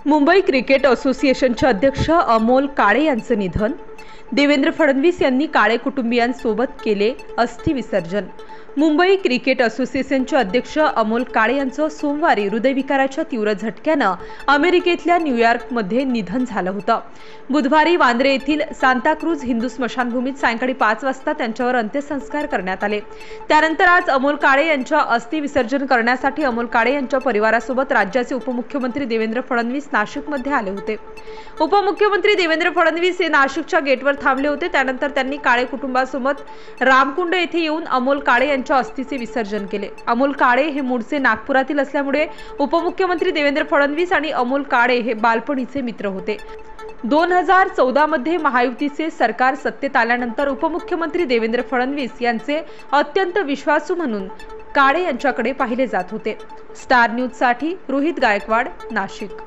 Mumbai cricket असोसिएशनचे अध्यक्ष अमोल काळे यांचे निधन। देवेंद्र फडणवीस यांनी काळे कुटुंबियांसोबत केले अस्थि विसर्जन। मुंबई क्रिकेट असोसिएशनचे अध्यक्ष अमोल काळे यांचं सोमवारी हृदयविकाराच्या तीव्र झटक्यानं अमेरिकेतल्या न्यूयॉर्कमध्ये निधन झालं होतं। बुधवारी वांद्रे येथील सांताक्रूज हिंदू स्मशानभूमीत सायंकाळी 5 वाजता त्यांच्यावर अंत्यसंस्कार करण्यात आले। त्यानंतर आज अमोल काळे यांच्या अस्थि विसर्जन करण्यासाठी अमोल काळे यांच्या परिवारासोबत राज्याचे उपमुख्यमंत्री देवेंद्र फडणवीस नाशिकमध्ये आले होते। उपमुख्यमंत्री देवेंद्र फडणवीस हे नाशिकच्या गेटवर थांबले होते। त्यानंतर त्यांनी काळे कुटुंबासोबत रामकुंड येथे येऊन अमोल काळे यांच्या अस्थीचे विसर्जन केले। अमोल काळे हे मूळचे नागपुरातील असल्यामुळे उपमुख्यमंत्री देवेंद्र फडणवीस आणि अमोल काळे हे बालपणीचे मित्र होते। 2014 मध्ये महायुतीचे सरकार सत्तेत आल्यानंतर उपमुख्यमंत्री देवेंद्र फडणवीस यांचे अत्यंत विश्वासू म्हणून काळे यांच्याकडे पाहिले जात होते। स्टार न्यूज साठी रोहित गायकवाड, नाशिक।